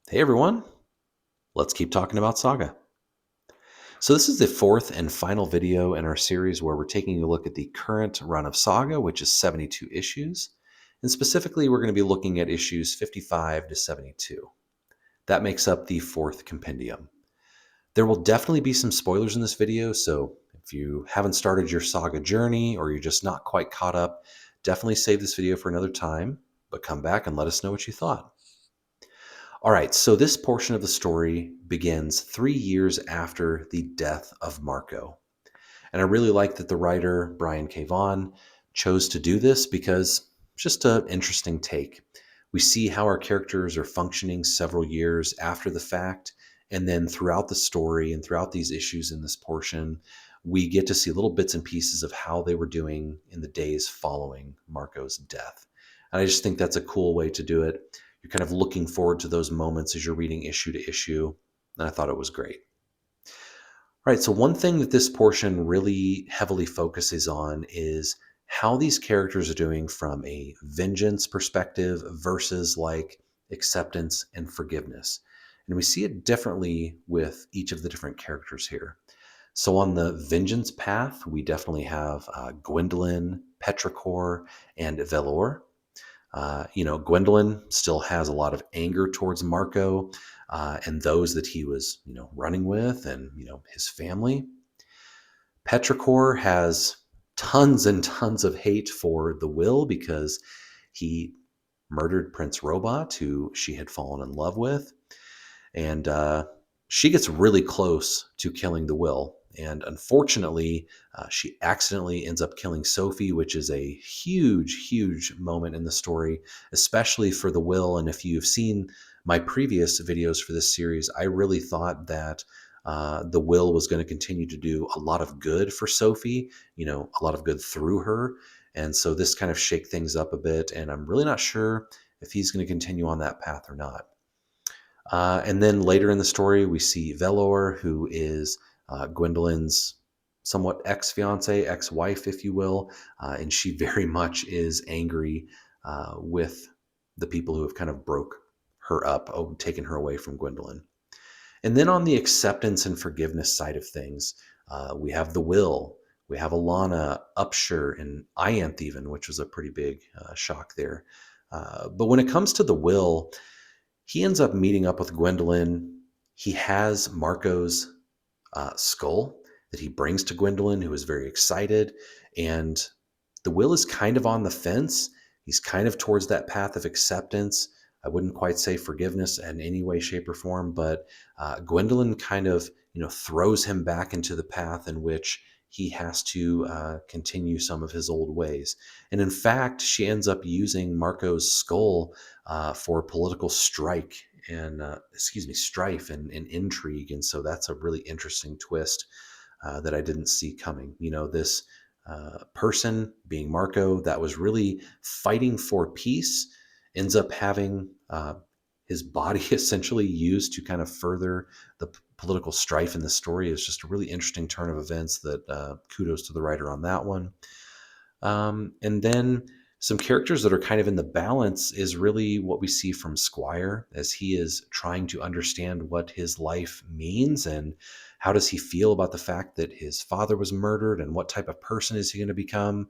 Hey everyone, let's keep talking about Saga. So, this is the fourth and final video in our series where we're taking a look at the current run of Saga, which is 72 issues. And specifically, we're going to be looking at issues 55 to 72. That makes up the fourth compendium. There will definitely be some spoilers in this video, so if you haven't started your Saga journey or you're just not quite caught up, definitely save this video for another time, but come back and let us know what you thought. All right, so this portion of the story begins 3 years after the death of Marco. And I really like that the writer, Brian K. Vaughan, chose to do this because it's just an interesting take. We see how our characters are functioning several years after the fact, and then throughout the story and throughout these issues in this portion, we get to see little bits and pieces of how they were doing in the days following Marco's death. And I just think that's a cool way to do it. You're kind of looking forward to those moments as you're reading issue to issue, and I thought it was great. All right, so one thing that this portion really heavily focuses on is how these characters are doing from a vengeance perspective versus like acceptance and forgiveness. And we see it differently with each of the different characters here. So on the vengeance path, we definitely have Gwendolyn, Petrichor, and Velor. Gwendolyn still has a lot of anger towards Marco and those that he was, running with, and his family. Petrichor has tons and tons of hate for the Will because he murdered Prince Robot, who she had fallen in love with, and she gets really close to killing the Will. And unfortunately, she accidentally ends up killing Sophie, which is a huge, huge moment in the story, especially for the Will. And if you've seen my previous videos for this series, I really thought that the Will was going to continue to do a lot of good for Sophie, a lot of good through her. And so this kind of shake things up a bit. And I'm really not sure if he's going to continue on that path or not. And then later in the story, we see Velor, who is Gwendolyn's somewhat ex-fiance, ex-wife, if you will, and she very much is angry with the people who have kind of broke her up, taken her away from Gwendolyn. And then on the acceptance and forgiveness side of things, we have the Will, we have Alana, Upshur, and Ianth even, which was a pretty big shock there. But when it comes to the Will, he ends up meeting up with Gwendolyn. He has Marco's skull that he brings to Gwendolyn, who is very excited. And the Will is kind of on the fence. He's kind of towards that path of acceptance. I wouldn't quite say forgiveness in any way, shape, or form, but Gwendolyn kind of, throws him back into the path in which he has to continue some of his old ways. And in fact, she ends up using Marco's skull for political strife and intrigue. And so that's a really interesting twist that I didn't see coming. This person being Marco that was really fighting for peace ends up having his body essentially used to kind of further the political strife in the story. Is just a really interesting turn of events that kudos to the writer on that one. And then some characters that are kind of in the balance is really what we see from Squire as he is trying to understand what his life means and how does he feel about the fact that his father was murdered and what type of person is he going to become.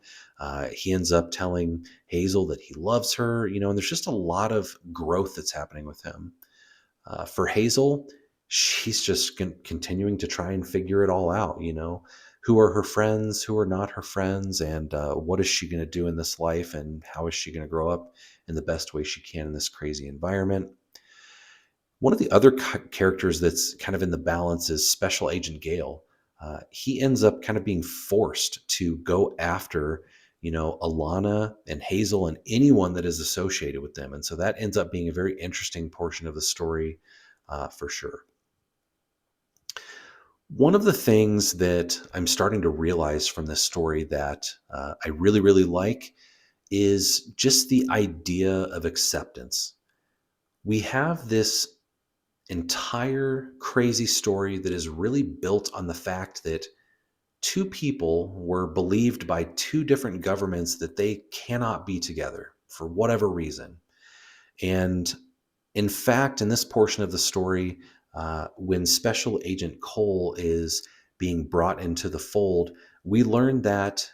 He ends up telling Hazel that he loves her, and there's just a lot of growth that's happening with him. For Hazel, she's just continuing to try and figure it all out, who are her friends, who are not her friends, and what is she going to do in this life, and how is she going to grow up in the best way she can in this crazy environment. One of the other characters that's kind of in the balance is Special Agent Gale. He ends up kind of being forced to go after, Alana and Hazel and anyone that is associated with them. And so that ends up being a very interesting portion of the story for sure. One of the things that I'm starting to realize from this story that I really, really like is just the idea of acceptance. We have this entire crazy story that is really built on the fact that two people were believed by two different governments that they cannot be together for whatever reason. And In fact, in this portion of the story, when Special Agent Cole is being brought into the fold, we learn that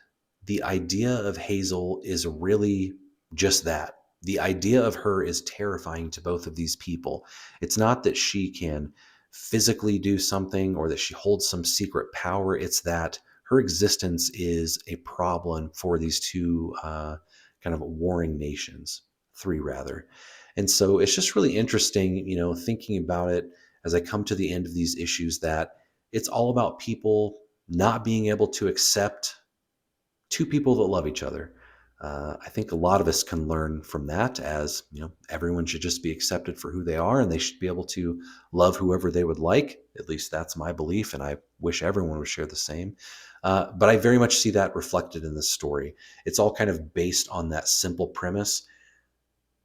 the idea of Hazel is really just that. The idea of her is terrifying to both of these people. It's not that she can physically do something or that she holds some secret power, it's that her existence is a problem for these two kind of warring nations, three rather. And so it's just really interesting, thinking about it as I come to the end of these issues, that it's all about people not being able to accept two people that love each other. I think a lot of us can learn from that, as everyone should just be accepted for who they are, and they should be able to love whoever they would like. At least that's my belief, and I wish everyone would share the same. But I very much see that reflected in this story. It's all kind of based on that simple premise,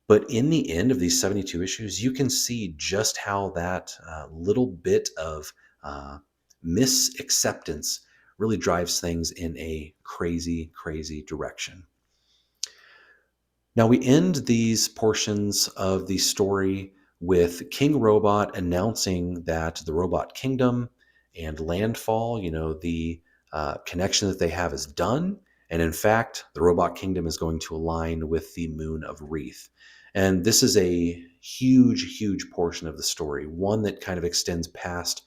but in the end of these 72 issues, you can see just how that little bit of misacceptance really drives things in a crazy, crazy direction. Now, we end these portions of the story with King Robot announcing that the Robot Kingdom and Landfall, the connection that they have is done. And in fact, the Robot Kingdom is going to align with the moon of Wreath. And this is a huge, huge portion of the story, one that kind of extends past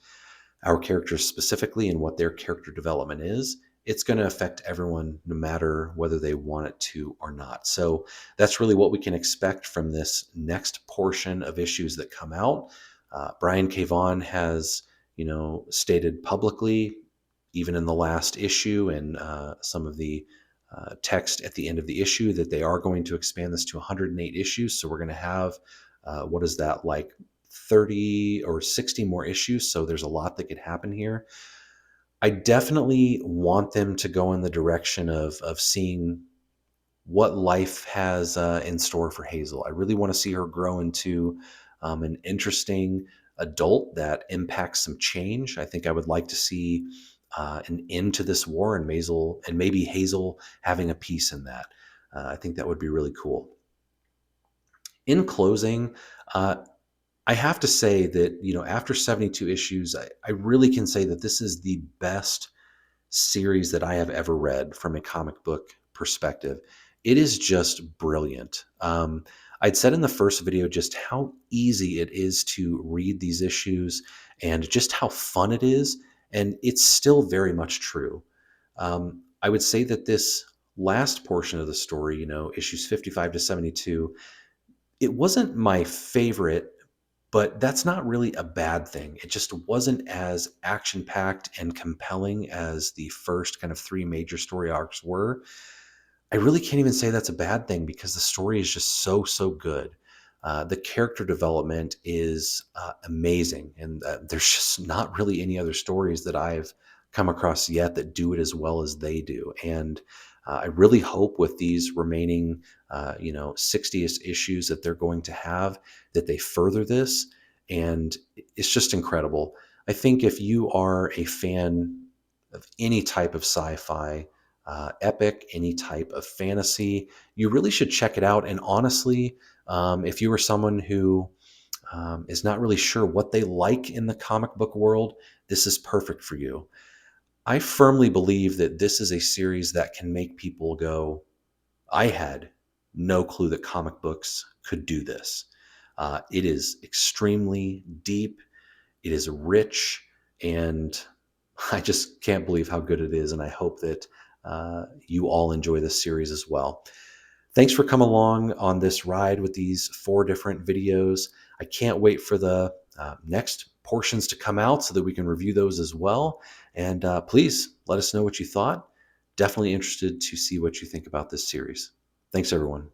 our characters specifically and what their character development is. It's going to affect everyone no matter whether they want it to or not. So that's really what we can expect from this next portion of issues that come out. Brian K. Vaughan has, stated publicly, even in the last issue and some of the text at the end of the issue, that they are going to expand this to 108 issues. So we're going to have, what is that, like 30 or 60 more issues. So there's a lot that could happen here. I definitely want them to go in the direction of seeing what life has in store for Hazel. I really want to see her grow into an interesting adult that impacts some change. I think I would like to see an end to this war, and maybe Hazel having a piece in that. I think that would be really cool. In closing, I have to say that, after 72 issues, I really can say that this is the best series that I have ever read from a comic book perspective. It is just brilliant. I'd said in the first video just how easy it is to read these issues and just how fun it is. And it's still very much true. I would say that this last portion of the story, issues 55 to 72, it wasn't my favorite, but that's not really a bad thing. It just wasn't as action packed and compelling as the first kind of three major story arcs were. I really can't even say that's a bad thing because the story is just so, so good. The character development is amazing, and there's just not really any other stories that I've come across yet that do it as well as they do. And I really hope with these remaining, 60ish issues that they're going to have, that they further this, and it's just incredible. I think if you are a fan of any type of sci-fi, epic, any type of fantasy, you really should check it out. And honestly, if you are someone who is not really sure what they like in the comic book world, this is perfect for you. I firmly believe that this is a series that can make people go, I had no clue that comic books could do this. It is extremely deep, it is rich, and I just can't believe how good it is. And I hope that you all enjoy this series as well. Thanks for coming along on this ride with these 4 different videos. I can't wait for the next portions to come out so that we can review those as well. And please let us know what you thought. Definitely interested to see what you think about this series. Thanks, everyone.